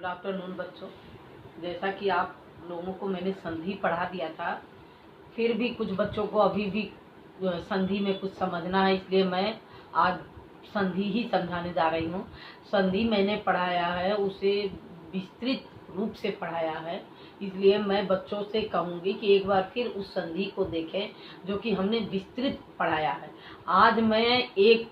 Good afternoon बच्चों। जैसा कि आप लोगों को मैंने संधि पढ़ा दिया था, फिर भी कुछ बच्चों को अभी भी संधि में कुछ समझना है, इसलिए मैं आज संधि ही समझाने जा रही हूँ। संधि मैंने पढ़ाया है, उसे विस्तृत रूप से पढ़ाया है, इसलिए मैं बच्चों से कहूँगी कि एक बार फिर उस संधि को देखें जो कि हमने विस्तृत पढ़ाया है। आज मैं एक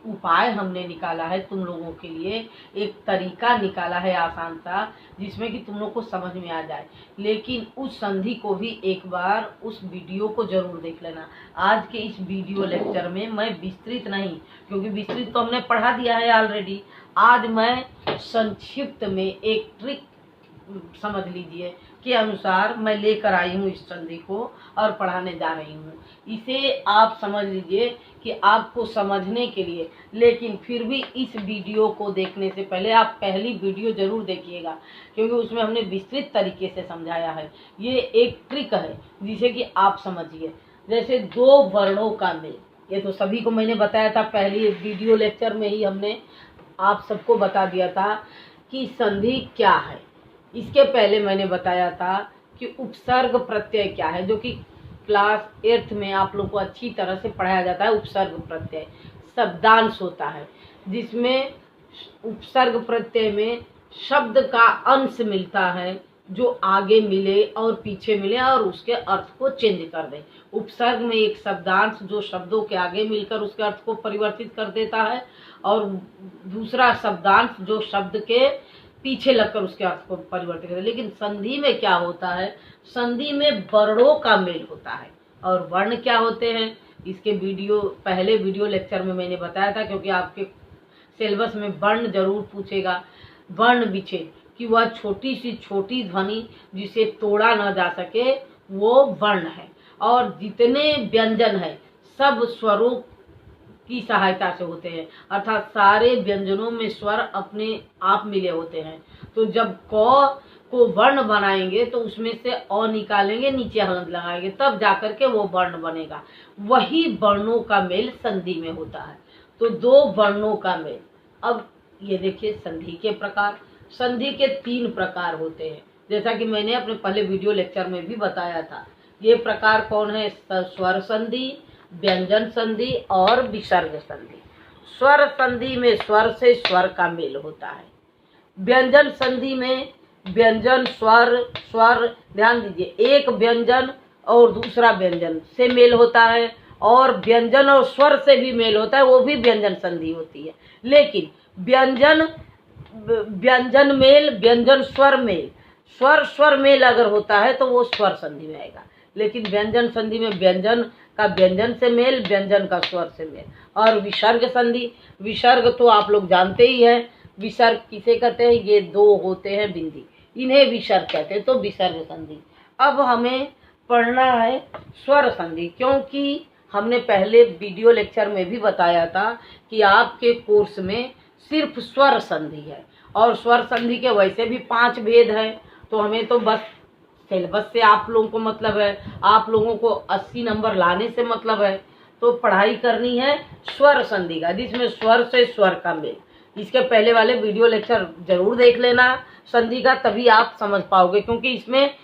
उपाय हमने निकाला है तुम लोगों के लिए, एक तरीका निकाला है आसान सा, जिसमें कि तुम लोग को समझ में आ जाए। लेकिन उस संधि को भी एक बार उस वीडियो को जरूर देख लेना। आज के इस वीडियो लेक्चर में मैं विस्तृत नहीं, क्योंकि विस्तृत तो हमने पढ़ा दिया है ऑलरेडी। आज मैं संक्षिप्त में एक ट्रिक समझ लीजिए के अनुसार मैं लेकर आई हूँ इस संधि को और पढ़ाने जा रही हूँ। इसे आप समझ लीजिए कि आपको समझने के लिए, लेकिन फिर भी इस वीडियो को देखने से पहले आप पहली वीडियो जरूर देखिएगा, क्योंकि उसमें हमने विस्तृत तरीके से समझाया है। ये एक ट्रिक है जिसे कि आप समझिए। जैसे दो वर्णों का मेल, ये तो सभी को मैंने बताया था, पहली वीडियो लेक्चर में ही हमने आप सबको बता दिया था कि संधि क्या है। इसके पहले मैंने बताया था कि उपसर्ग प्रत्यय क्या है, जो कि क्लास 8th में आप लोग को अच्छी तरह से पढ़ाया जाता है। उपसर्ग प्रत्यय शब्दांश होता है, जिसमें उपसर्ग प्रत्यय में शब्द का अंश मिलता है जो आगे मिले और पीछे मिले और उसके अर्थ को चेंज कर दे। उपसर्ग में एक शब्दांश जो शब्दों के आगे मिलकर उसके अर्थ को परिवर्तित कर देता है, और दूसरा शब्दांश जो शब्द के पीछे लगकर उसके अर्थ को परिवर्तित करते हैं। लेकिन संधि में क्या होता है, संधि में वर्णों का मेल होता है। और वर्ण क्या होते हैं, इसके पहले वीडियो लेक्चर में मैंने बताया था, क्योंकि आपके सिलेबस में वर्ण जरूर पूछेगा। वर्ण विच्छेद कि वह छोटी सी छोटी ध्वनि जिसे तोड़ा न जा सके वो वर्ण है। और जितने व्यंजन है सब स्वरों की सहायता से होते हैं, अर्थात सारे व्यंजनों में स्वर अपने आप मिले होते हैं। तो जब क को वर्ण बनाएंगे तो उसमें से अ निकालेंगे, नीचे हलंत लगाएंगे, तब जाकर के वो वर्ण बनेगा। वही वर्णों का मेल संधि में होता है। तो दो वर्णों का मेल। अब ये देखिए संधि के प्रकार। संधि के 3 प्रकार होते हैं, जैसा कि मैंने अपने पहले वीडियो लेक्चर में भी बताया था। ये प्रकार कौन है, स्वर संधि, व्यंजन संधि और विसर्ग संधि। स्वर संधि में स्वर से स्वर का मेल होता है। व्यंजन संधि में व्यंजन स्वर स्वर, ध्यान दीजिए, एक व्यंजन और दूसरा व्यंजन से मेल होता है, और व्यंजन और स्वर से भी मेल होता है, वो भी व्यंजन संधि होती है। लेकिन व्यंजन मेल, व्यंजन स्वर मेल, स्वर स्वर मेल अगर होता है तो वो स्वर संधि में आएगा। लेकिन व्यंजन संधि में व्यंजन का व्यंजन से मेल, व्यंजन का स्वर से मेल। और विसर्ग संधि, विसर्ग तो आप लोग जानते ही हैं। विसर्ग किसे कहते हैं, ये 2 होते हैं बिंदी, इन्हें विसर्ग कहते हैं। तो विसर्ग संधि। अब हमें पढ़ना है स्वर संधि, क्योंकि हमने पहले वीडियो लेक्चर में भी बताया था कि आपके कोर्स में सिर्फ स्वर संधि है, और स्वर संधि के वैसे भी 5 भेद है। तो हमें तो बस सिलेबस से आप लोगों को मतलब है, आप लोगों को 80 नंबर लाने से मतलब है। तो पढ़ाई करनी है स्वर संधि का, जिसमें स्वर से स्वर का मेल। इसके पहले वाले वीडियो लेक्चर जरूर देख लेना संधि का, तभी आप समझ पाओगे, क्योंकि इसमें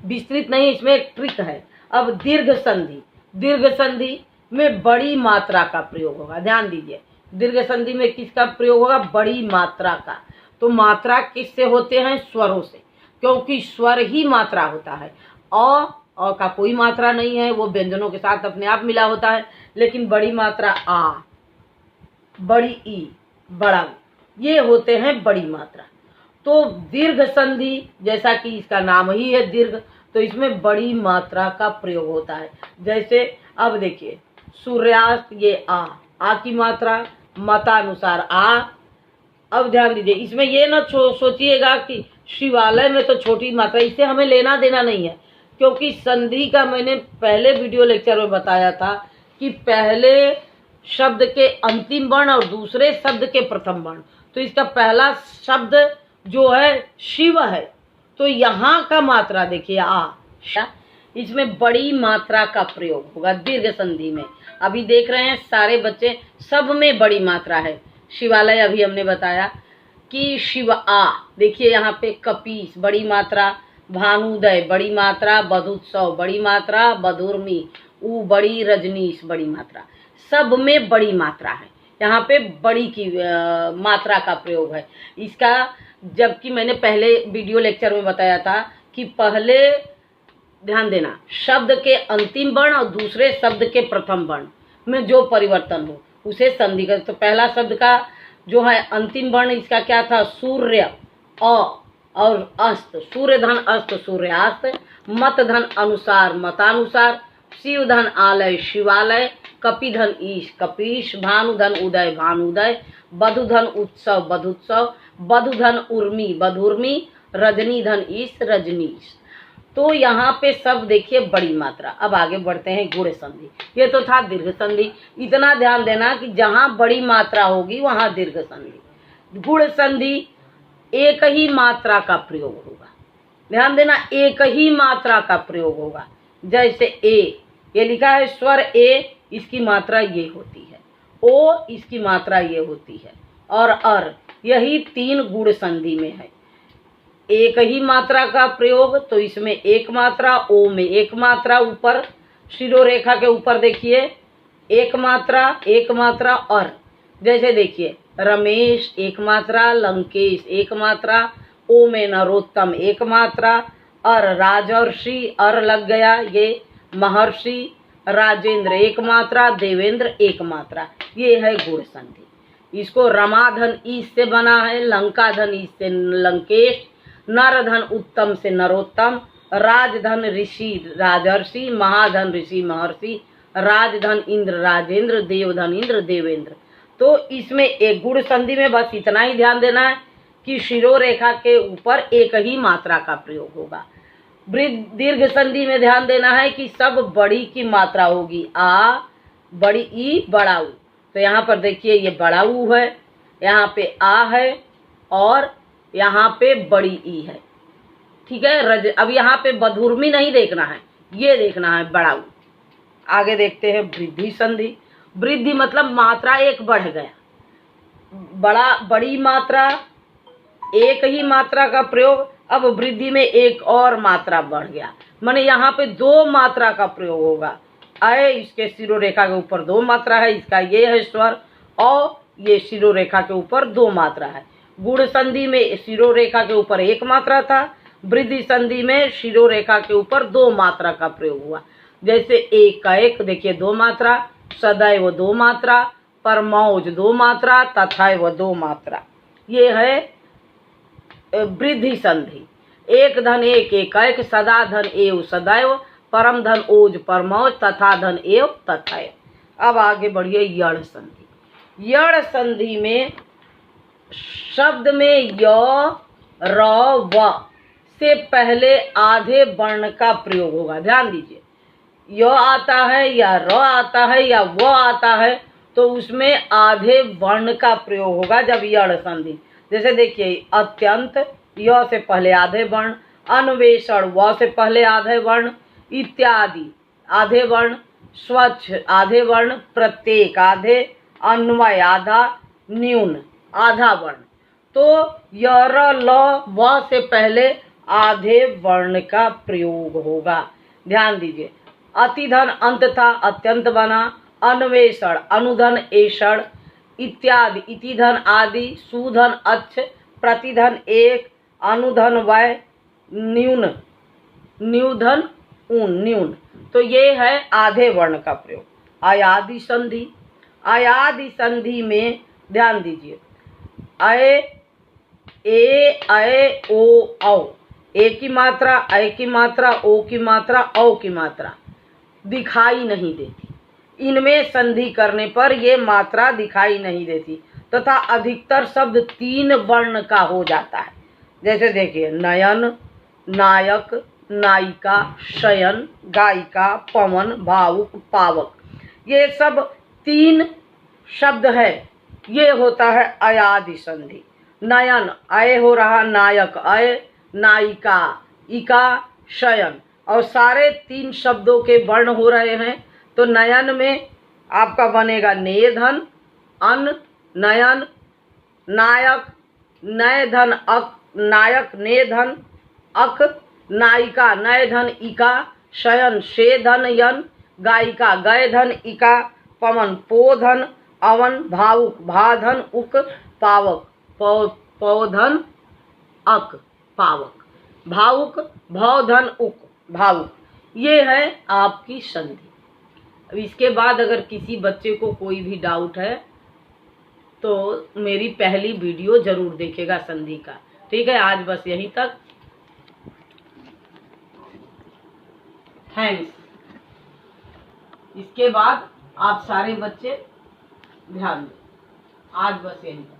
विस्तृत नहीं, इसमें एक ट्रिक है। अब दीर्घ संधि। दीर्घ संधि में बड़ी मात्रा का प्रयोग होगा। ध्यान दीजिए, दीर्घ संधि में किसका प्रयोग होगा, बड़ी मात्रा का। तो मात्रा किससे होते हैं, स्वरों से, क्योंकि स्वर ही मात्रा होता है। अ का कोई मात्रा नहीं है, वो व्यंजनों के साथ अपने आप मिला होता है। लेकिन बड़ी मात्रा आ, बड़ी ई, बड़ा, ये होते हैं बड़ी मात्रा। तो दीर्घ संधि, जैसा कि इसका नाम ही है दीर्घ, तो इसमें बड़ी मात्रा का प्रयोग होता है। जैसे अब देखिए, सूर्यास्त, ये आ की मात्रा, मतानुसार आ। अब ध्यान दीजिए, इसमें ये ना सोचिएगा कि शिवालय में तो छोटी मात्रा, इससे हमें लेना देना नहीं है, क्योंकि संधि का मैंने पहले वीडियो लेक्चर में बताया था कि पहले शब्द के अंतिम वर्ण और दूसरे शब्द के प्रथम वर्ण। तो इसका पहला शब्द जो है शिव है, तो यहाँ का मात्रा देखिए आ, इसमें बड़ी मात्रा का प्रयोग होगा दीर्घ संधि में। अभी देख रहे हैं सारे बच्चे, सब में बड़ी मात्रा है। शिवालय अभी हमने बताया, कि शिव आ, देखिए यहाँ पे कपीस बड़ी मात्रा, भानुदय बड़ी मात्रा, बधुत्सव बड़ी मात्रा, बधुर्मी ऊ बड़ी, रजनीश बड़ी मात्रा, सब में बड़ी मात्रा है। यहाँ पे बड़ी की मात्रा का प्रयोग है इसका। जबकि मैंने पहले वीडियो लेक्चर में बताया था कि पहले ध्यान देना शब्द के अंतिम वर्ण और दूसरे शब्द के प्रथम वर्ण में जो परिवर्तन हो उसे संधि कर। तो पहला शब्द का जो है अंतिम वर्ण इसका क्या था, सूर्य अ और अस्त, सूर्य धन अस्त सूर्यास्त, मत धन अनुसार मतानुसार, शिव धन आलय शिवालय, कपि धन ईश कपीश, भानु धन उदय भानुदय, बधु धन उत्सव बधुत्सव, बधु धन उर्मी बधुर्मी, रजनी धन ईश रजनीश। तो यहाँ पे सब देखिए बड़ी मात्रा। अब आगे बढ़ते हैं गुण संधि। ये तो था दीर्घ संधि। इतना ध्यान देना कि जहाँ बड़ी मात्रा होगी वहाँ दीर्घ संधि। गुण संधि एक ही मात्रा का प्रयोग होगा। ध्यान देना एक ही मात्रा का प्रयोग होगा। जैसे ए, ये लिखा है स्वर ए, इसकी मात्रा ये होती है, ओ इसकी मात्रा ये होती है, और अर, यही तीन गुण संधि में है। एक ही मात्रा का प्रयोग, तो इसमें एक मात्रा, ओ में एक मात्रा, ऊपर शिरोरेखा के ऊपर देखिए एक मात्रा और। जैसे देखिए रमेश एक मात्रा, लंकेश एक मात्रा, ओ में नरोत्तम एक मात्रा, और राजर्षि अर लग गया, ये महर्षि, राजेंद्र एक मात्रा, देवेंद्र एक मात्रा। ये है गुण संधि। इसको रमाधन ईश से बना है, लंका धन ईश से लंकेश, नरधन उत्तम से नरोत्तम, राजधन ऋषि राजर्षि, महाधन ऋषि महर्षि, राजधन इंद्र राजेंद्र, देवधन इंद्र देवेंद्र। तो इसमें एक गुण संधि में बस इतना ही ध्यान देना है कि शिरोरेखा के ऊपर एक ही मात्रा का प्रयोग होगा। दीर्घ संधि में ध्यान देना है कि सब बड़ी की मात्रा होगी, आ बड़ी ई बड़ा ऊ। तो यहाँ पर देखिए ये बड़ा ऊ है, यहाँ पे आ है और यहाँ पे बड़ी ई है, ठीक है। अब यहाँ पे बधुर्मी नहीं देखना है, ये देखना है बड़ा ऊ। आगे देखते हैं वृद्धि संधि। वृद्धि मतलब मात्रा एक बढ़ गया, बड़ी मात्रा एक ही मात्रा का प्रयोग, अब वृद्धि में एक और मात्रा बढ़ गया, माने यहाँ पे दो मात्रा का प्रयोग होगा। अय इसके शिरोरेखा के ऊपर दो मात्रा है, इसका ये है स्वर, और ये शिरोरेखा के ऊपर दो मात्रा है। गुण संधि में शिरोरेखा के ऊपर एक मात्रा था, वृद्धि संधि में शिरोरेखा के ऊपर दो मात्रा का प्रयोग हुआ। जैसे एक का एक देखिए दो मात्रा, सदैव दो मात्रा, परमौज दो मात्रा, तथैव दो मात्रा। ये है वृद्धि संधि। एक धन एक एक, सदा धन एव सदैव, परम धन ओज परमौज, तथा धन एव तथैव। अब आगे बढ़िए यड़ संधि। यड़ संधि में शब्द में य र व से पहले आधे वर्ण का प्रयोग होगा। ध्यान दीजिए, य आता है या र आता है या व आता है तो उसमें आधे वर्ण का प्रयोग होगा जब यड़ संधि। जैसे देखिए अत्यंत य से पहले आधे वर्ण, अन्वेषण व से पहले आधे वर्ण, इत्यादि आधे वर्ण, स्वच्छ आधे वर्ण, प्रत्येक आधे, अन्वय आधा, न्यून आधा वर्ण। तो यर ल व से पहले आधे वर्ण का प्रयोग होगा। ध्यान दीजिए, अतिधन अंत था अत्यंत बना, अन्वेषण अनुधन एषण, इत्यादि इतिधन आदि, सुधन अच्छ, प्रतिधन एक, अनुधन वय, न्यून न्यूधन ऊन न्यून। तो ये है आधे वर्ण का प्रयोग। अयादि संधि। अयादि संधि में ध्यान दीजिए, अय ए अय ओ औ, ए की मात्रा, अय की मात्रा, ओ की मात्रा, औ की मात्रा दिखाई नहीं देती। इनमें संधि करने पर ये मात्रा दिखाई नहीं देती तथा अधिकतर शब्द तीन वर्ण का हो जाता है। जैसे देखिए नयन, नायक, नायिका, शयन, गायिका, पवन, भावुक, पावक, ये सब तीन शब्द है। ये होता है अयादि संधि। नयन अय हो रहा, नायक अय, नायिका इका, शयन, और सारे तीन शब्दों के वर्ण हो रहे हैं। तो नयन में आपका बनेगा नेधन, अन, नयन, नायक, नय धन अक, नायक ने धन अक, नायिका नय धन इका, शयन शे धन यन, गायिका गय धन इका, पवन पो धन अवन, भावुक भा धन उक, पावक पौ धन अक, पावक, भावुक भौ धन उक, भावुक। ये है आपकी संधि। अब इसके बाद अगर किसी बच्चे को कोई भी डाउट है तो मेरी पहली वीडियो जरूर देखेगा संधि का। ठीक है, आज बस यहीं तक। थैंक्स। इसके बाद आप सारे बच्चे ध्यान दें। आज बस यहीं तक।